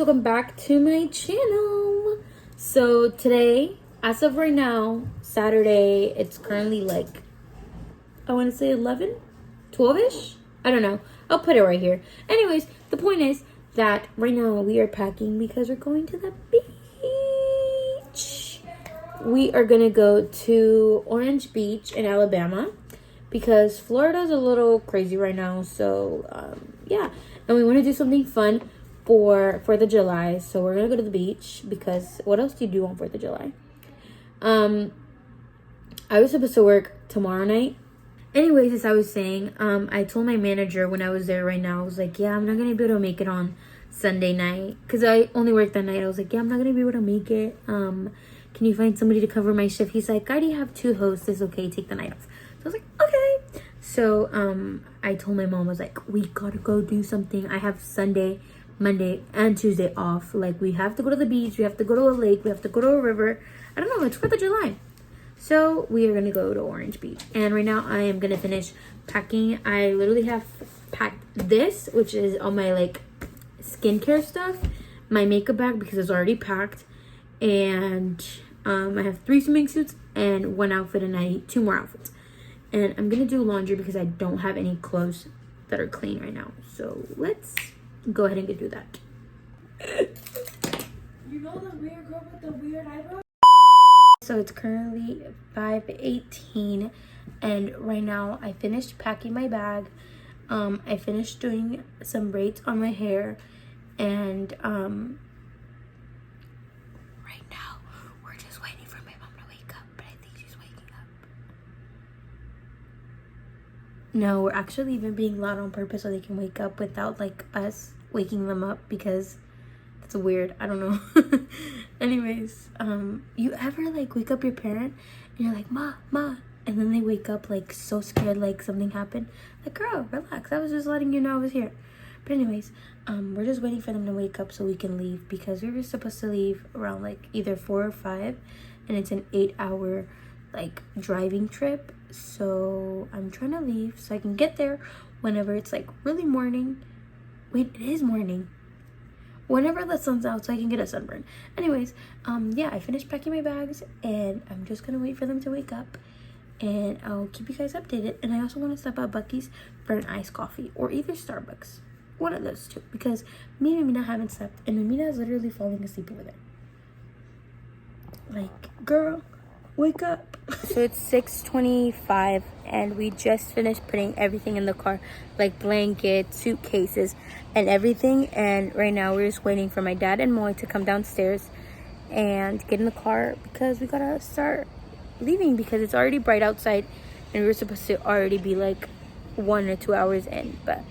welcome back to my channel. So today, as of right now, Saturday, it's currently like, I want to say 11, 12ish. I don't know. I'll put it right here. Anyways, the point is that right now we are packing because we're going to the beach. We are gonna go to Orange Beach in Alabama because Florida's a little crazy right now. So yeah, and we want to do something fun for 4th of July. So we're gonna go to the beach because what else do you do on 4th of July? I was supposed to work tomorrow night. Anyways, as I was saying, I told my manager when I was there right now, I was like, yeah, I'm not gonna be able to make it on Sunday night because I only worked that night. I was like, yeah, I'm not gonna be able to make it. Can you find somebody to cover my shift? He's like, I already have 2 hosts. It's okay, take the night off. So I was like, okay. So I told my mom, I was like, we gotta go do something. I have Sunday, Monday, and Tuesday off. Like, we have to go to the beach. We have to go to a lake. We have to go to a river. I don't know. It's 4th of July. So we are going to go to Orange Beach. And right now I am going to finish packing. I literally have packed this, which is all my, like, skincare stuff. My makeup bag, because it's already packed. And I have 3 swimming suits and 1 outfit. And I need 2 more outfits. And I'm going to do laundry because I don't have any clothes that are clean right now. So let's go ahead and do that. You know the weird girl with the weird eyebrows? So it's currently 5:18 and right now I finished packing my bag. I finished doing some braids on my hair and right now we're just waiting for my mom to wake up, but I think she's waking up. No, we're actually even being loud on purpose so they can wake up without like us waking them up because it's weird. I don't know. Anyways, you ever like wake up your parent and you're like, ma, and then they wake up like so scared like something happened? Like, girl, relax. I was just letting you know I was here. But anyways, we're just waiting for them to wake up so we can leave because we were supposed to leave around like either 4 or 5 and it's an 8-hour like driving trip. So I'm trying to leave so I can get there whenever it's like really morning. Wait, it is morning. Whenever the sun's out so I can get a sunburn. Anyways, yeah, I finished packing my bags and I'm just gonna wait for them to wake up and I'll keep you guys updated. And I also want to stop at Bucky's for an iced coffee or either Starbucks, one of those two, because me and Mina haven't slept and Mina is literally falling asleep over there. Like, girl, wake up. So it's 6:25 and we just finished putting everything in the car, like blankets, suitcases, and everything. And right now we're just waiting for my dad and Moy to come downstairs and get in the car because we gotta start leaving because it's already bright outside and we were supposed to already be like 1 or 2 hours in, but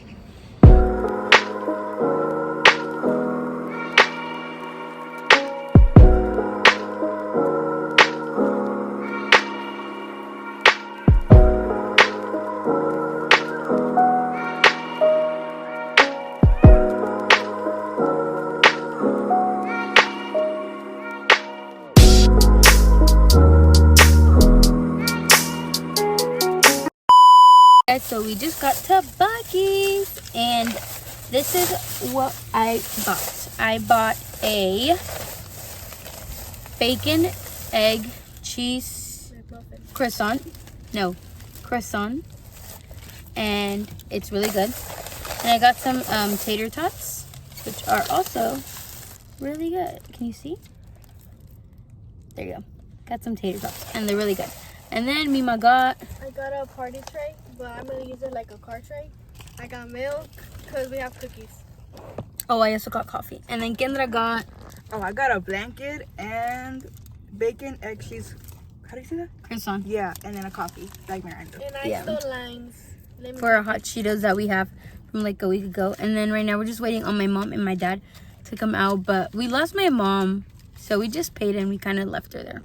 so we just got to Bucky's and this is what I bought. I bought a bacon, egg, cheese croissant. And it's really good. And I got some tater tots, which are also really good. Can you see? There you go. Got some tater tots and they're really good. And then Mima got... I got a party tray, but I'm going to use it like a car tray. I got milk because we have cookies. Oh, I also got coffee. And then Kendra got... Oh, I got a blanket and bacon, egg, cheese. How do you say that? Croissant. Yeah, and then a coffee, like Miranda. And I stole lines. For our hot Cheetos that we have from like a week ago. And then right now we're just waiting on my mom and my dad to come out. But we lost my mom, so we just paid and we kind of left her there.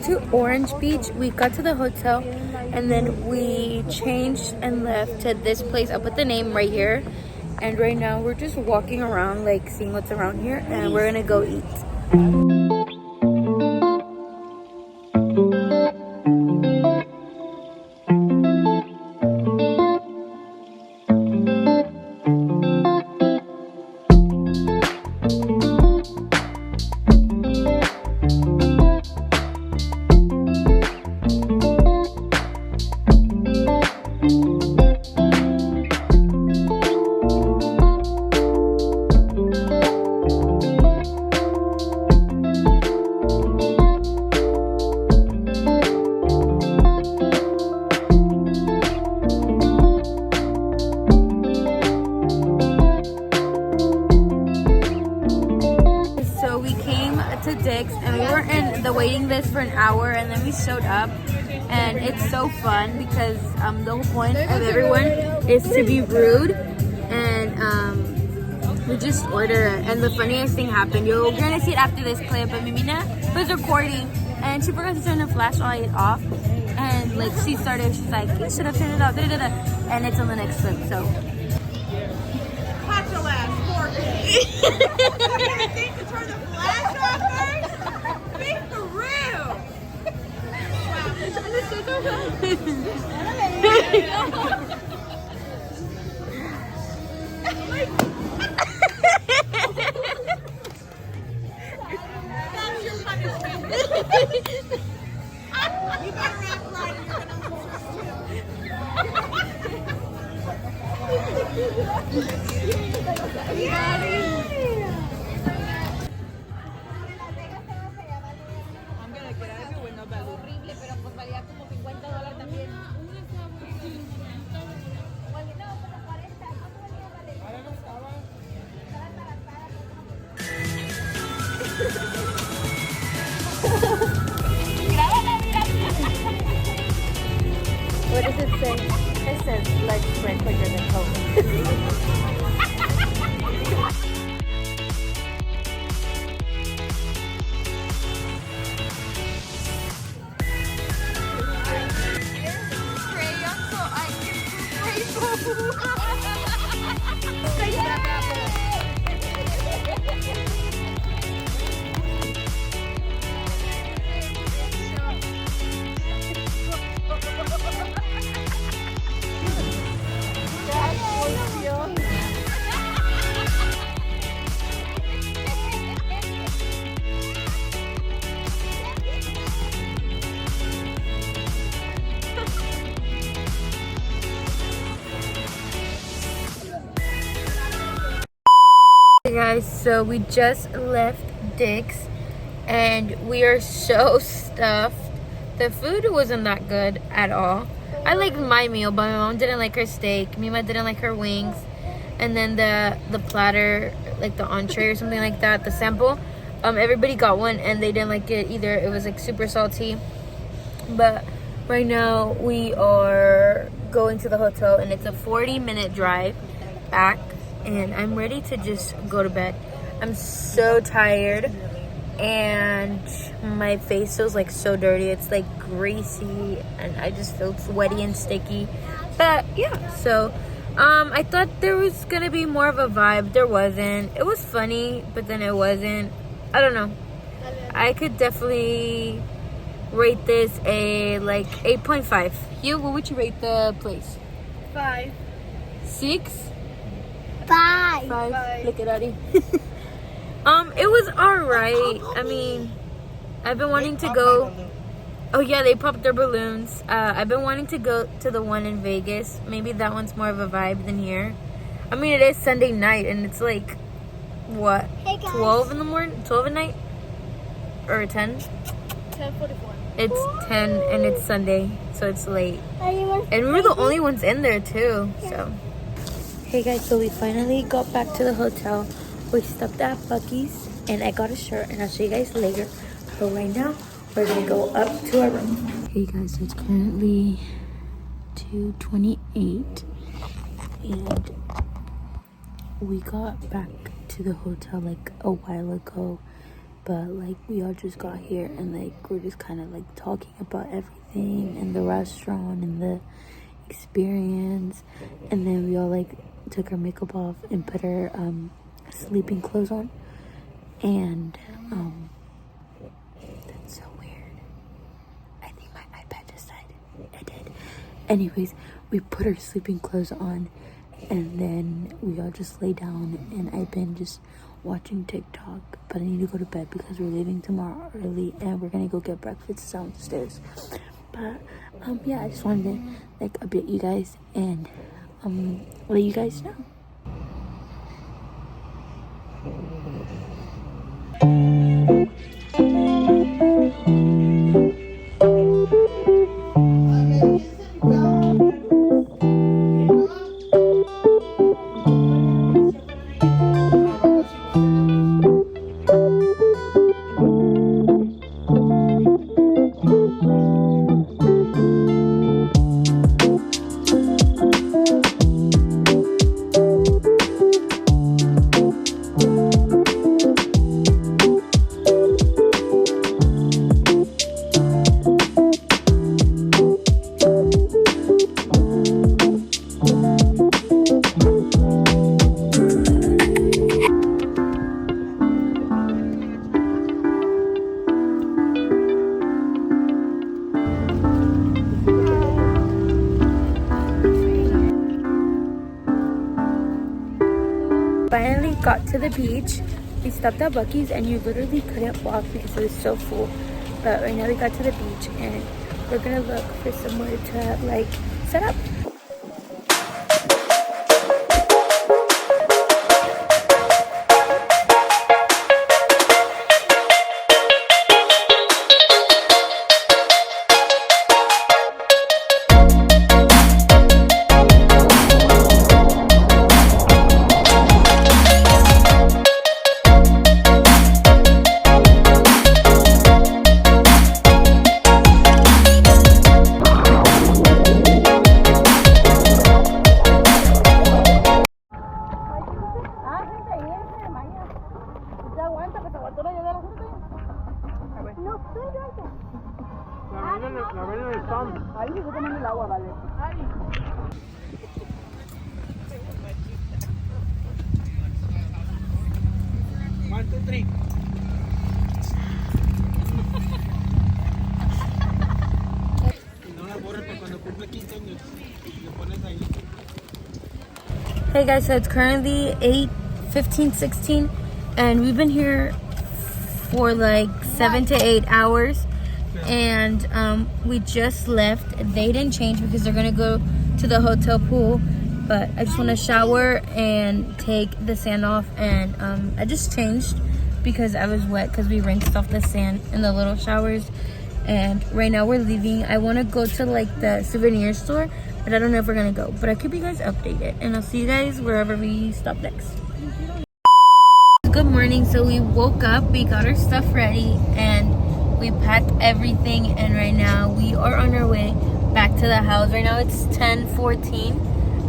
to Orange Beach. We got to the hotel and then we changed and left to this place. I'll put the name right here. And right now we're just walking around, like seeing what's around here, and we're gonna go eat. And we were in the waiting list for an hour, and then we showed up, and it's so fun because the whole point of everyone is to be rude, and we just order it. And the funniest thing happened. You're gonna see it after this clip, but Mimina was recording and she forgot to turn her flashlight off, and like she's like, you should have turned it off, and it's on the next clip. So Hot your ass, 4K. You didn't think to turn the flash off first? Be for real. That's your punishment. You better act right or you're gonna what does it say? It says legs spread quicker than COVID. Hey guys, so we just left Dick's and we are so stuffed. The food wasn't that good at all. I liked my meal, but my mom didn't like her steak. Mima didn't like her wings. And then the platter, like the entree or something like that, the sample, everybody got one and they didn't like it either. It was like super salty. But right now we are going to the hotel and it's a 40-minute drive back. And I'm ready to just go to bed. I'm so tired and my face feels like so dirty. It's like greasy and I just feel sweaty and sticky. But yeah, so I thought there was gonna be more of a vibe. There wasn't. It was funny, but then it wasn't. I don't know. I could definitely rate this a like 8.5. You, what would you rate the place? 5. 6? 5. 5. Look at Daddy. It was alright. I mean, I've been wanting to go. Oh yeah, they popped their balloons. I've been wanting to go to the one in Vegas. Maybe that one's more of a vibe than here. I mean, it is Sunday night and it's like what? Hey guys. 12 in the morning? 12 at night? Or 10? 10:44. It's 10 and it's Sunday, so it's late. And we were the only ones in there too. So. Hey guys, so we finally got back to the hotel. We stopped at Bucky's and I got a shirt and I'll show you guys later. But right now, we're gonna go up to our room. Hey guys, so it's currently 2:28 and we got back to the hotel like a while ago. but like we all just got here and like we're just kind of like talking about everything and the restaurant and the experience, and then we all like took our makeup off and put our sleeping clothes on, and that's so weird. I think my iPad just died. It did. Anyways, we put our sleeping clothes on and then we all just lay down, and I've been just watching TikTok, but I need to go to bed because we're leaving tomorrow early and we're gonna go get breakfast downstairs. But yeah, I just wanted to like update you guys and let you guys know. Finally got to the beach. We stopped at Bucky's and you literally couldn't walk because it was so full. But right now we got to the beach and we're gonna look for somewhere to like set up. Ahí se está tomando el agua, vale. One, two, three. No la borres para cuando cumple 15 años. Le pones ahí. Hey guys, so it's currently 8:15, and we've been here for like 7 to 8 hours. And we just left. They didn't change because they're gonna go to the hotel pool, but I just want to shower and take the sand off. And I just changed because I was wet because we rinsed off the sand in the little showers. And right now we're leaving. I want to go to like the souvenir store, but I don't know if we're gonna go, but I'll keep you guys updated, and I'll see you guys wherever we stop next. Good morning. So we woke up, we got our stuff ready, and we packed everything, and right now we are on our way back to the house. Right now it's 10:14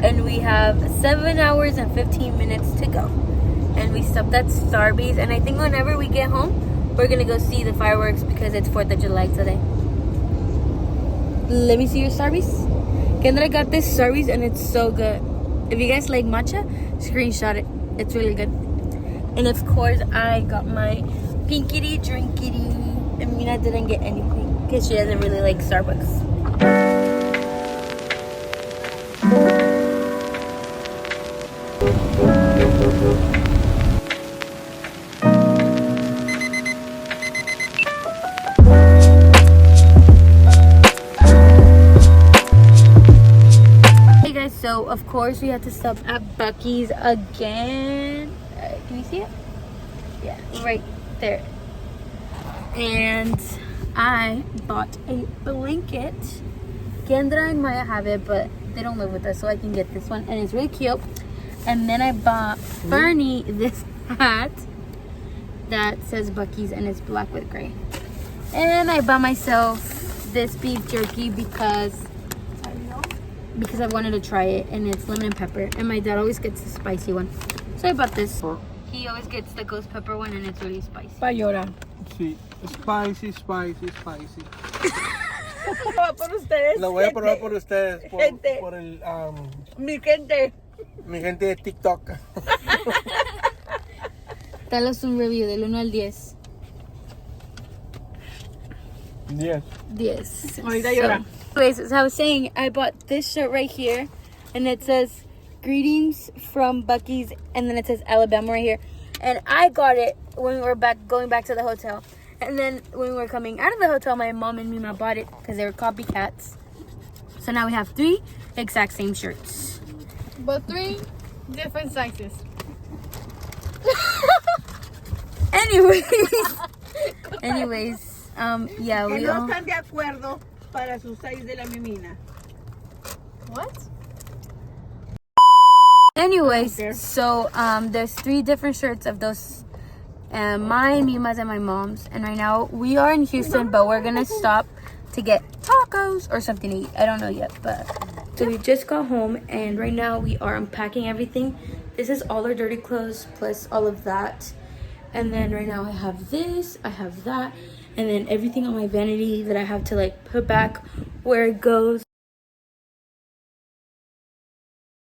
and we have 7 hours and 15 minutes to go. And we stopped at Starbucks, and I think whenever we get home we're gonna go see the fireworks because it's 4th of July today. Let me see your Starbucks. Kendra got this Starbucks and it's so good. If you guys like matcha, screenshot it. It's really good. And of course I got my pinkity drinkity. And Mina didn't get anything because she doesn't really like Starbucks. Hey guys, so of course we had to stop at Bucky's again. Can you see it? Yeah, right there. And I bought a blanket. Kendra and Maya have it, but they don't live with us, so I can get this one, and it's really cute. And then I bought Bernie this hat that says Bucky's, and it's black with gray. And I bought myself this beef jerky because I wanted to try it, and it's lemon and pepper, and my dad always gets the spicy one, so I bought this. He always gets the ghost pepper one, and it's really spicy. Pa' llorar. Sí, spicy, spicy, spicy. Va por ustedes. Lo voy a probar por ustedes, Gente. por el, Mi gente. mi gente de TikTok. Danos un review del 1 al 10. 10. 10. Ahorita llora. Anyways, as I was saying, I bought this shirt right here, and it says "Greetings from Bucky's," and then it says Alabama right here. And I got it when we were going back to the hotel. And then when we were coming out of the hotel, my mom and Mima bought it because they were copycats. So now we have 3 exact same shirts. But 3 different sizes. Anyways, yeah, Que we no all. están de acuerdo para su size de la mimina. What? Anyways, so there's 3 different shirts of those. Mine, Mima's, and my mom's. And right now we are in Houston, but we're gonna stop to get tacos or something to eat. I don't know yet, but so we just got home, and right now we are unpacking everything. This is all our dirty clothes plus all of that. And then right now I have this, I have that, and then everything on my vanity that I have to like put back where it goes.